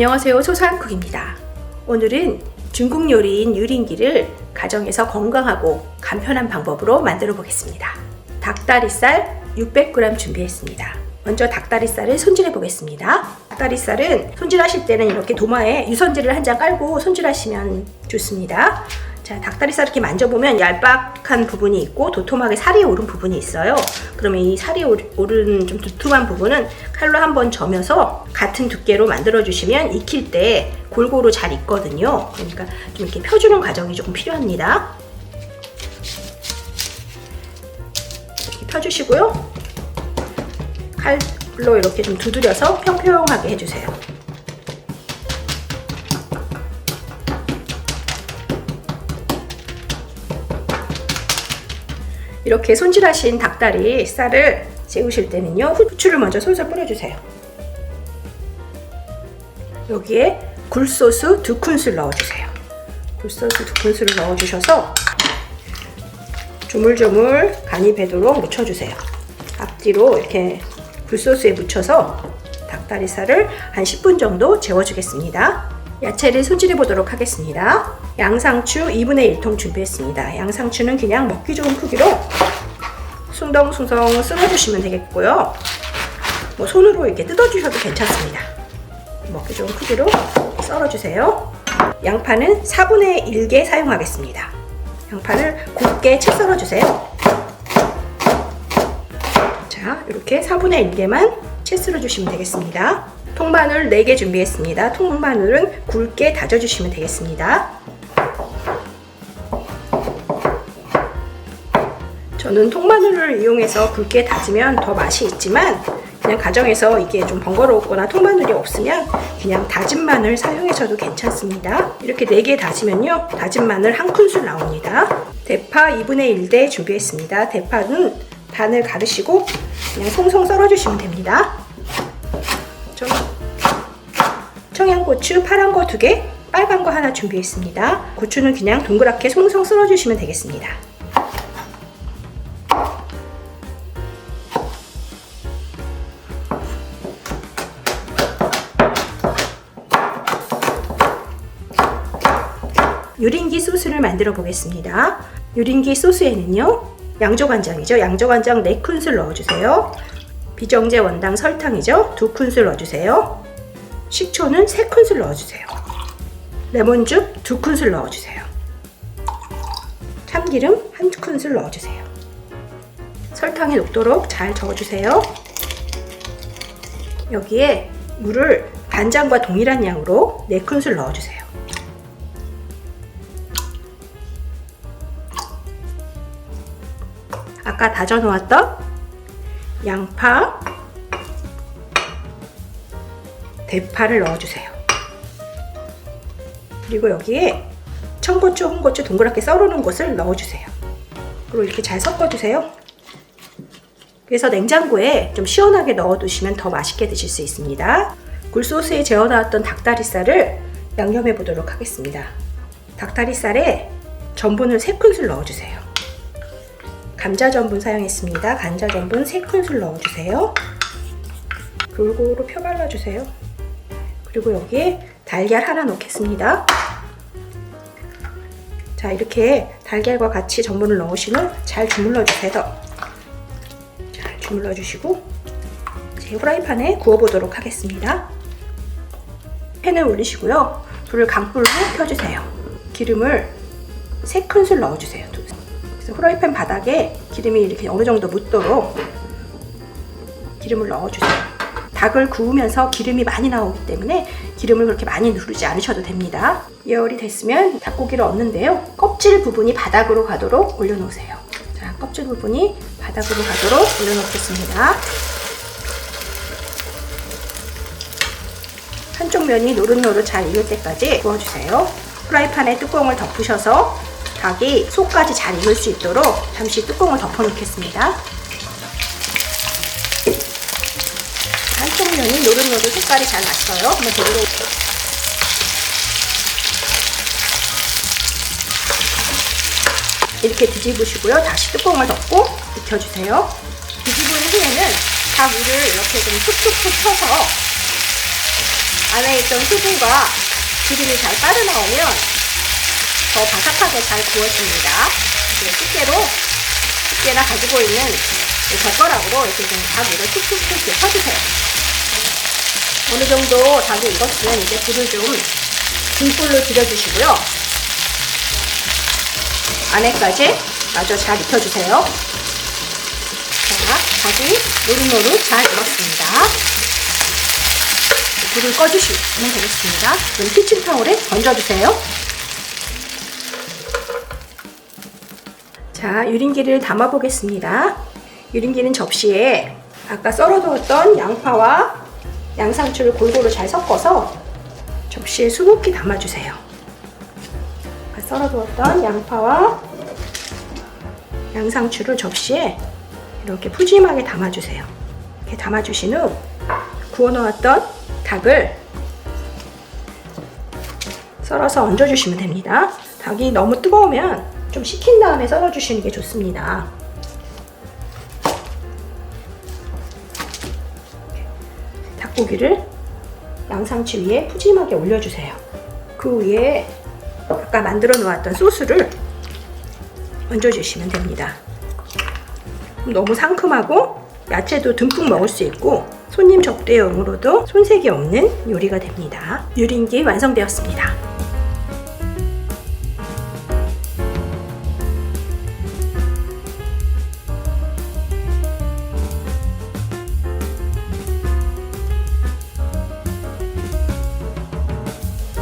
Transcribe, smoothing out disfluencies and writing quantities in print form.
안녕하세요, 소소한쿡입니다. 오늘은 중국 요리인 유린기를 가정에서 건강하고 간편한 방법으로 만들어 보겠습니다. 닭다리살 600g 준비했습니다. 먼저 닭다리살을 손질해 보겠습니다. 닭다리살은 손질하실 때는 이렇게 도마에 유선지를 한 장 깔고 손질하시면 좋습니다. 자, 닭다리살 이렇게 만져보면 얄팍한 부분이 있고 도톰하게 살이 오른 부분이 있어요. 그러면 이 살이 오른 좀 두툼한 부분은 칼로 한번 저며서 같은 두께로 만들어 주시면 익힐 때 골고루 잘 익거든요. 그러니까 좀 이렇게 펴주는 과정이 조금 필요합니다. 이렇게 펴주시고요. 칼로 이렇게 좀 두드려서 평평하게 해주세요. 이렇게 손질하신 닭다리 쌀을 재우실 때는요, 후추를 먼저 솔솔 뿌려주세요. 여기에 굴소스 2큰술 넣어주세요. 굴소스 2큰술을 넣어주셔서 조물조물 간이 배도록 묻혀주세요. 앞뒤로 이렇게 굴소스에 묻혀서 닭다리살을 한 10분 정도 재워주겠습니다. 야채를 손질해 보도록 하겠습니다. 양상추 2분의 1통 준비했습니다. 양상추는 그냥 먹기 좋은 크기로 숭덩숭덩 썰어주시면 되겠고요. 뭐 손으로 이렇게 뜯어주셔도 괜찮습니다. 먹기 좋은 크기로 썰어주세요. 양파는 4분의 1개 사용하겠습니다. 양파를 곱게 채 썰어주세요. 자, 이렇게 4분의 1개만 채 썰어주시면 되겠습니다. 통마늘 4개 준비했습니다. 통마늘은 굵게 다져주시면 되겠습니다. 저는 통마늘을 이용해서 굵게 다지면 더 맛이 있지만 그냥 가정에서 이게 좀 번거롭거나 통마늘이 없으면 그냥 다진 마늘 사용하셔도 괜찮습니다. 이렇게 4개 다지면요, 다진 마늘 1큰술 나옵니다. 대파 2분의 1대 준비했습니다. 대파는 반을 가르시고 그냥 송송 썰어주시면 됩니다. 청양고추 파란 거 2개, 빨간 거 하나 준비했습니다. 고추는 그냥 동그랗게 송송 썰어주시면 되겠습니다. 유린기 소스를 만들어 보겠습니다. 유린기 소스에는요, 양조간장이죠. 양조간장 4큰술 넣어주세요. 비정제 원당 설탕이죠. 2큰술 넣어주세요. 식초는 3큰술 넣어주세요. 레몬즙 2큰술 넣어주세요. 참기름 1큰술 넣어주세요. 설탕이 녹도록 잘 저어주세요. 여기에 물을 간장과 동일한 양으로 4큰술 넣어주세요. 아까 다져 놓았던 양파, 대파를 넣어주세요. 그리고 여기에 청고추, 홍고추 동그랗게 썰어놓은 것을 넣어주세요. 그리고 이렇게 잘 섞어주세요. 그래서 냉장고에 좀 시원하게 넣어두시면 더 맛있게 드실 수 있습니다. 굴소스에 재워놨던 닭다리살을 양념해 보도록 하겠습니다. 닭다리살에 전분을 3큰술 넣어주세요. 감자 전분 사용했습니다. 감자 전분 3큰술 넣어주세요. 골고루 펴발라주세요. 그리고 여기에 달걀 하나 넣겠습니다. 자, 이렇게 달걀과 같이 전분을 넣으신 후 잘 주물러주세요. 잘 주물러주시고 이제 후라이팬에 구워보도록 하겠습니다. 팬을 올리시고요. 불을 강불로 켜주세요. 기름을 3큰술 넣어주세요. 그래서 후라이팬 바닥에 기름이 이렇게 어느 정도 묻도록 기름을 넣어주세요. 닭을 구우면서 기름이 많이 나오기 때문에 기름을 그렇게 많이 누르지 않으셔도 됩니다. 예열이 됐으면 닭고기를 얹는데요. 껍질 부분이 바닥으로 가도록 올려놓으세요. 자, 껍질 부분이 바닥으로 가도록 올려놓겠습니다. 한쪽 면이 노릇노릇 잘 익을 때까지 구워주세요. 프라이팬에 뚜껑을 덮으셔서 닭이 속까지 잘 익을 수 있도록 잠시 뚜껑을 덮어놓겠습니다. 한쪽 면이 노릇노릇 색깔이 잘 났어요. 한번 돌려 이렇게 뒤집으시고요. 다시 뚜껑을 덮고 익혀주세요. 뒤집은 후에는 닭 위를 이렇게 좀 툭툭툭 쳐서 안에 있던 수분과 기름이 잘 빠져나오면 더 바삭하게 잘 구워집니다. 집게나 가지고 있는 젓가락으로 이렇게 좀 닭 위를 툭툭툭 쳐주세요. 어느 정도 닭이 익었으면 이제 불을 좀 중불로 줄여주시고요. 안에까지 마저 잘 익혀주세요. 자, 닭이 노릇노릇 잘 익었습니다. 불을 꺼주시면 되겠습니다. 그럼 키친타올에 건져주세요. 자, 유린기를 담아 보겠습니다. 유린기는 접시에 아까 썰어두었던 양파와 양상추를 골고루 잘 섞어서 접시에 수북히 담아주세요. 아까 썰어두었던 양파와 양상추를 접시에 이렇게 푸짐하게 담아주세요. 이렇게 담아주신 후 구워놓았던 닭을 썰어서 얹어주시면 됩니다. 닭이 너무 뜨거우면 좀 식힌 다음에 썰어주시는 게 좋습니다. 닭고기를 양상추 위에 푸짐하게 올려주세요. 그 위에 아까 만들어 놓았던 소스를 얹어주시면 됩니다. 너무 상큼하고 야채도 듬뿍 먹을 수 있고 손님 접대용으로도 손색이 없는 요리가 됩니다. 유린기 완성되었습니다.